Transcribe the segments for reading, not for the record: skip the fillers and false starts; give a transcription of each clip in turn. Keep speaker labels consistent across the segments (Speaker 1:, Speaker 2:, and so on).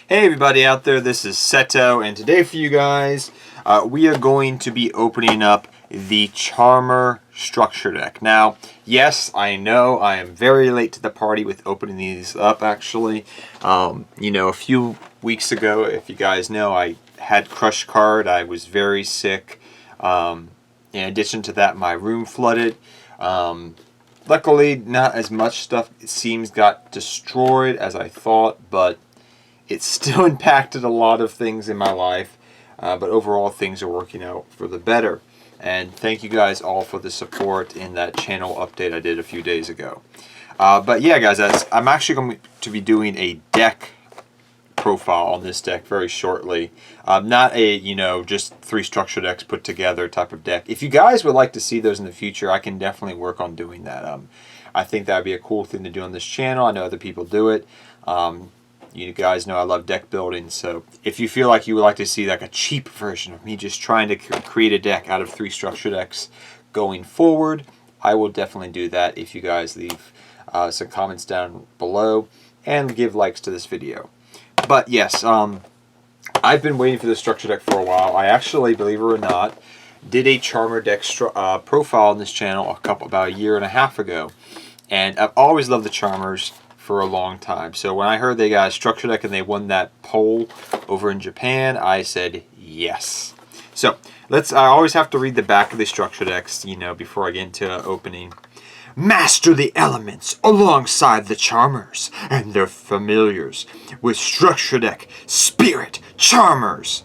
Speaker 1: Hey everybody out there, this is Seto, and today for you guys, we are going to be opening up the Charmer Structure Deck. Now, yes, I know I am very late to the party with opening these up, actually. A few weeks ago, if you guys know, I had Crush Card. I was very sick. In addition to that, my room flooded. Luckily, not as much stuff, it seems, got destroyed as I thought, but it still impacted a lot of things in my life, but overall things are working out for the better. And thank you guys all for the support in that channel update I did a few days ago. But yeah, guys, I'm actually going to be doing a deck profile on this deck very shortly. Not a, just 3 structure decks put together type of deck. If you guys would like to see those in the future, I can definitely work on doing that. I think that would be a cool thing to do on this channel. I know other people do it. You guys know I love deck building, so if you feel like you would like to see like a cheap version of me just trying to create a deck out of 3 structure decks going forward, I will definitely do that if you guys leave some comments down below and give likes to this video. But yes, I've been waiting for this structure deck for a while. I actually, believe it or not, did a Charmer deck profile on this channel about a year and a half ago, and I've always loved the Charmers for a long time. So when I heard they got a structure deck and they won that poll over in Japan, I said yes. So I always have to read the back of the structure decks, before I get into opening. Master the elements alongside the Charmers and their familiars with structure deck Spirit Charmers.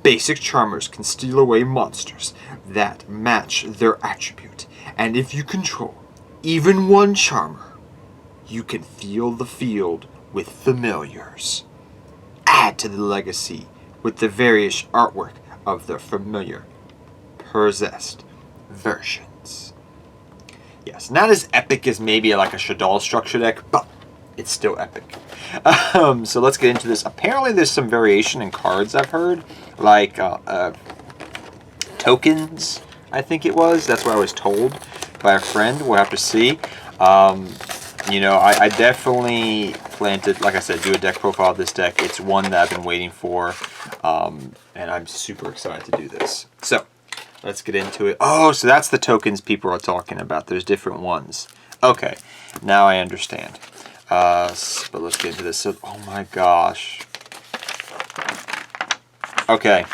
Speaker 1: Basic Charmers can steal away monsters that match their attribute, and if you control even one Charmer, you can feel the field with familiars. Add to the legacy with the various artwork of the familiar possessed versions. Yes, not as epic as maybe like a Shaddoll structure deck, but it's still epic. So let's get into this. Apparently there's some variation in cards I've heard, like tokens, I think it was. That's what I was told by a friend. We'll have to see. I definitely plan to, like I said, do a deck profile of this deck. It's one that I've been waiting for, and I'm super excited to do this. So, let's get into it. Oh, so that's the tokens people are talking about. There's different ones. Okay, now I understand. But let's get into this. So, oh my gosh. Okay.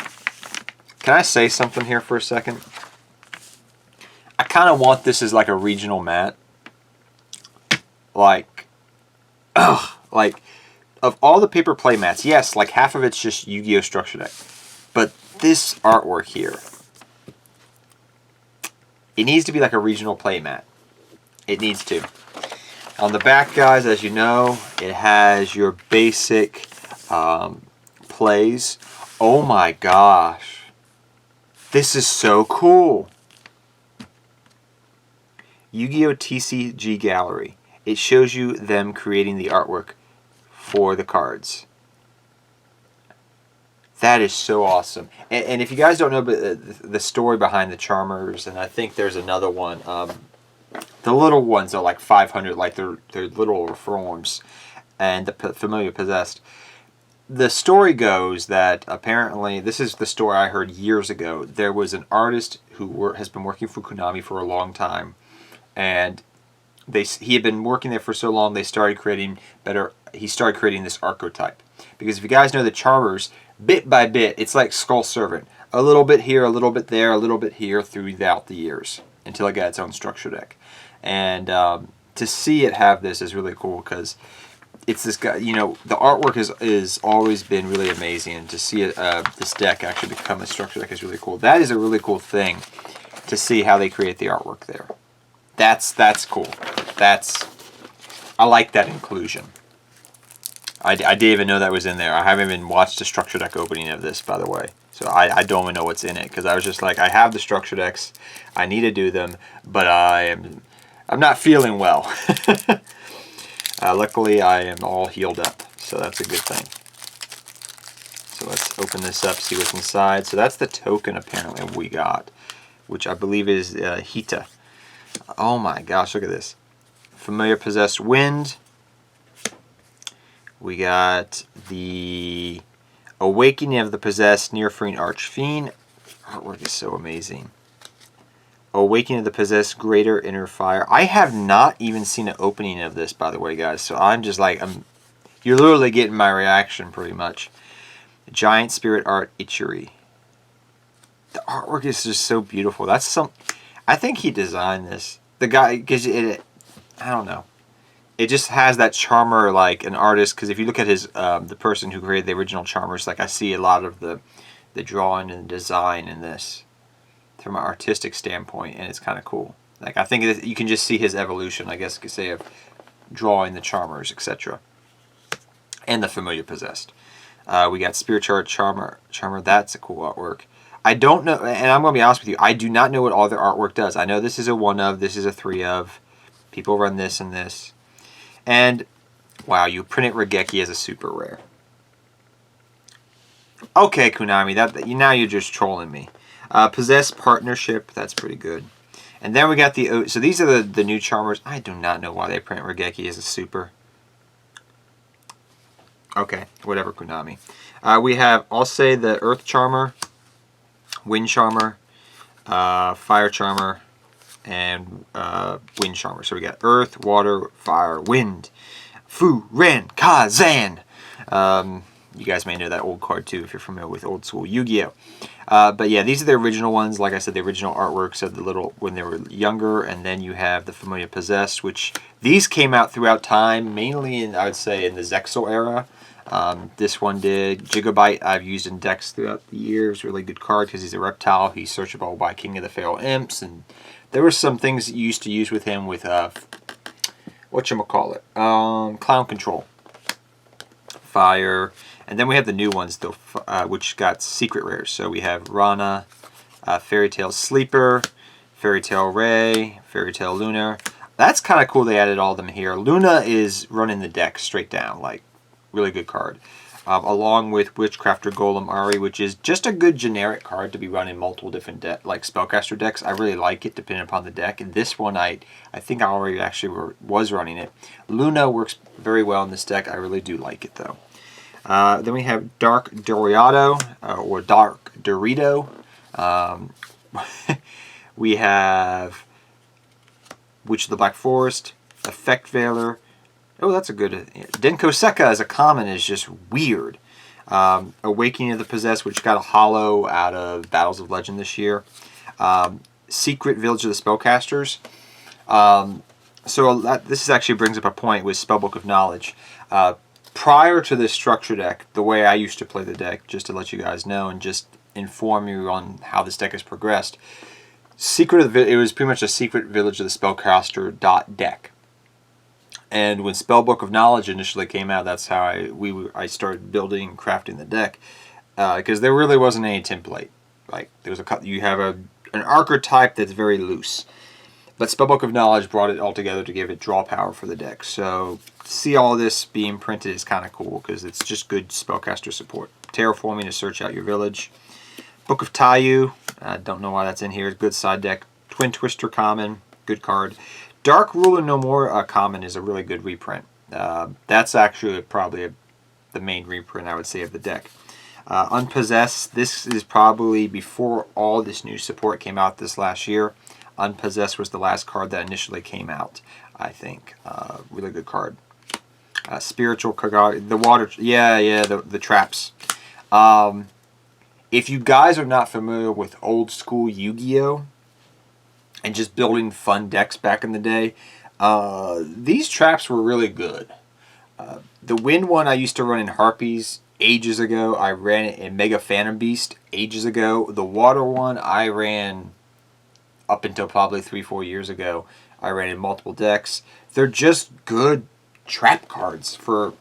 Speaker 1: Can I say something here for a second? I kind of want this as like a regional mat. Like of all the paper play mats, yes, like half of it's just Yu-Gi-Oh! Structure deck. But this artwork here, it needs to be like a regional play mat. It needs to. On the back, guys, as you know, it has your basic plays. Oh my gosh. This is so cool. Yu-Gi-Oh! TCG Gallery. It shows you them creating the artwork for the cards. That is so awesome. And if you guys don't know the story behind the Charmers, and I think there's another one, the little ones are like 500, like they're little forms, and the familiar possessed. The story goes that apparently, this is the story I heard years ago, there was an artist who has been working for Konami for a long time, and he had been working there for so long, he started creating this archetype. Because if you guys know the Charmers, bit by bit, it's like Skull Servant. A little bit here, a little bit there, a little bit here throughout the years, until it got its own structure deck. And to see it have this is really cool, because it's this guy, the artwork is always been really amazing, and to see it, this deck actually become a structure deck is really cool. That is a really cool thing, to see how they create the artwork there. That's cool. I like that inclusion. I didn't even know that was in there. I haven't even watched the structure deck opening of this, by the way. So I don't even know what's in it, because I was just like, I have the structure decks, I need to do them, but I'm not feeling well. Luckily, I am all healed up, so that's a good thing. So let's open this up, see what's inside. So that's the token apparently we got, which I believe is Hita. Oh my gosh, look at this. Familiar Possessed Wind. We got the Awakening of the Possessed Near-Fiend Archfiend. Artwork is so amazing. Awakening of the Possessed Greater Inner Fire. I have not even seen an opening of this, by the way, guys. So I'm just like, you're literally getting my reaction pretty much. Giant Spirit Art Ichiri. The artwork is just so beautiful. That's some. I think he designed this. The guy, because I don't know. It just has that charmer like an artist. Because if you look at his, the person who created the original charmers, like I see a lot of the drawing and the design in this from an artistic standpoint, and it's kind of cool. Like I think you can just see his evolution, I guess you could say, of drawing the charmers, etc. And the Familiar Possessed. We got Spirit Charmer. That's a cool artwork. I don't know, and I'm going to be honest with you, I do not know what all their artwork does. I know this is a 1 of, this is a 3 of. People run this and this. And, wow, you printed Regeki as a super rare. Okay, Konami, now you're just trolling me. Possessed Partnership, that's pretty good. And then we got the, so these are the new Charmers. I do not know why they print Regeki as a super. Okay, whatever, Konami. We have, I'll say, the Earth Charmer, Wind Charmer, Fire Charmer, and Wind Charmer. So we got Earth, Water, Fire, Wind. Fu, Ren, Kazan. You guys may know that old card too if you're familiar with old school Yu-Gi-Oh! But yeah, these are the original ones. Like I said, the original artworks of the little when they were younger, and then you have the Familiar Possessed, which these came out throughout time, mainly in, I would say, in the Zexal era. This one did. Gigabyte I've used in decks throughout the years. Really good card because he's a reptile. He's searchable by King of the Feral Imps, and there were some things that you used to use with him with whatchamacallit, Clown Control, Fire, and then we have the new ones though, which got secret rares. So we have Rana, Fairy Tale Sleeper, Fairy Tale Ray, Fairy Tale Lunar. That's kind of cool. They added all of them here. Luna is running the deck straight down, like. Really good card. Along with Witchcrafter Golem Ari, which is just a good generic card to be running multiple different like spellcaster decks. I really like it depending upon the deck. And this one, I think I already actually was running it. Luna works very well in this deck. I really do like it though. Then we have Dark Dorado or Dark Dorito. We have Witch of the Black Forest, Effect Veiler. Oh, that's a good... Denko Seka as a common is just weird. Awakening of the Possessed, which got a holo out of Battles of Legend this year. Secret Village of the Spellcasters. This actually brings up a point with Spellbook of Knowledge. Prior to this structure deck, the way I used to play the deck, just to let you guys know and just inform you on how this deck has progressed, it was pretty much a Secret Village of the Spellcaster deck. And when Spellbook of Knowledge initially came out, that's how I started building and crafting the deck, because there really wasn't any template. Like you have an archetype that's very loose, but Spellbook of Knowledge brought it all together to give it draw power for the deck. So to see all this being printed is kind of cool because it's just good spellcaster support. Terraforming to search out your village. Book of Taiyu, I don't know why that's in here. Good side deck. Twin Twister common, good card. Dark Ruler No More common is a really good reprint. That's actually probably the main reprint, I would say, of the deck. Unpossessed, this is probably before all this new support came out this last year. Unpossessed was the last card that initially came out, I think. Really good card. Spiritual Kagari, the water, the traps. If you guys are not familiar with old school Yu-Gi-Oh! And just building fun decks back in the day, these traps were really good. The wind one I used to run in Harpies ages ago. I ran it in Mega Phantom Beast ages ago. The water one I ran up until probably 3-4 years ago. I ran in multiple decks. They're just good trap cards for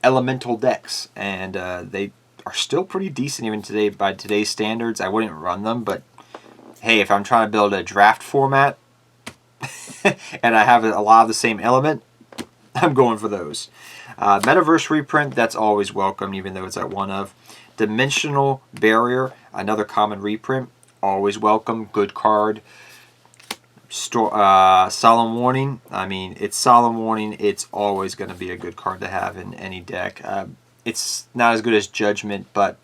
Speaker 1: elemental decks, and they are still pretty decent even today by today's standards. I wouldn't run them, but hey, if I'm trying to build a draft format and I have a lot of the same element, I'm going for those. Metaverse reprint, that's always welcome, even though it's at 1 of. Dimensional Barrier, another common reprint, always welcome, good card. Solemn Warning. I mean, it's Solemn Warning. It's always going to be a good card to have in any deck. It's not as good as Judgment, but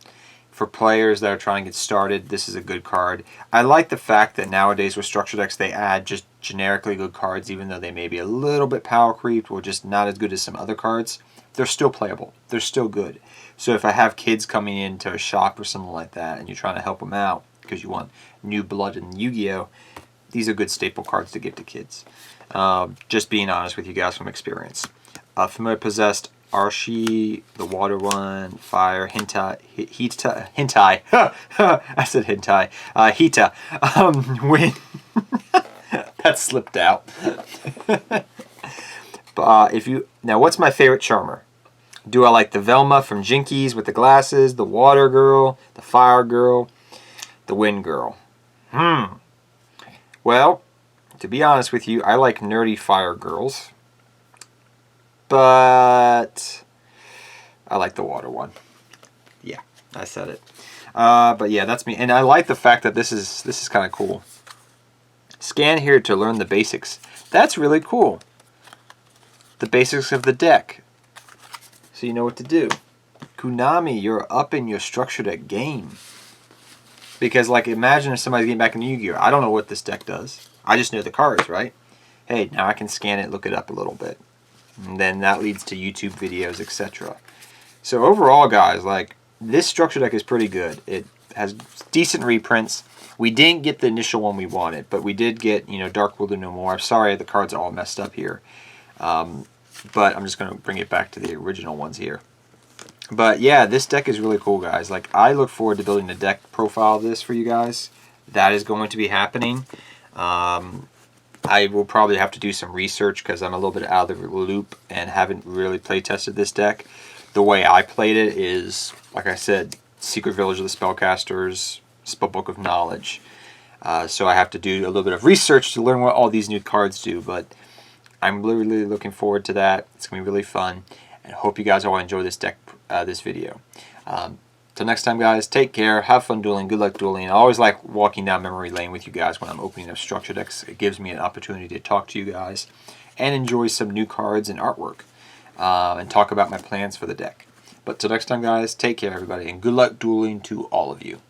Speaker 1: for players that are trying to get started, this is a good card. I like the fact that nowadays with structure decks, they add just generically good cards, even though they may be a little bit power creeped or just not as good as some other cards. They're still playable. They're still good. So if I have kids coming into a shop or something like that, and you're trying to help them out because you want new blood in Yu-Gi-Oh!, these are good staple cards to give to kids. Just being honest with you guys from experience. Familiar Possessed, Archie, the Water one, Fire, Hentai, I said Hentai, Hita, Wind, that slipped out. Now what's my favorite Charmer? Do I like the Velma from Jinkies with the glasses, the Water Girl, the Fire Girl, the Wind Girl? Well, to be honest with you, I like nerdy Fire Girls, but I like the Water one. Yeah, I said it. But yeah, that's me. And I like the fact that this is kind of cool. Scan here to learn the basics. That's really cool. The basics of the deck. So you know what to do. Konami, you're up in your structure deck game. Because, like, imagine if somebody's getting back into Yu-Gi-Oh! I don't know what this deck does. I just know the cards, right? Hey, now I can scan it, look it up a little bit. And then that leads to YouTube videos, etc. So overall, guys, like, this structure deck is pretty good. It has decent reprints. We didn't get the initial one we wanted, but we did get, you know, Dark World of No More. I'm sorry the cards are all messed up here. But I'm just going to bring it back to the original ones here. But yeah, this deck is really cool, guys. Like, I look forward to building a deck profile of this for you guys. That is going to be happening. I will probably have to do some research because I'm a little bit out of the loop and haven't really play tested this deck. The way I played it is, like I said, Secret Village of the Spellcasters, Spellbook of Knowledge. So I have to do a little bit of research to learn what all these new cards do. But I'm really looking forward to that. It's going to be really fun. And I hope you guys all enjoy this deck, this video. Till next time, guys, take care. Have fun dueling. Good luck dueling. I always like walking down memory lane with you guys when I'm opening up structure decks. It gives me an opportunity to talk to you guys and enjoy some new cards and artwork and talk about my plans for the deck. But till next time, guys, take care, everybody, and good luck dueling to all of you.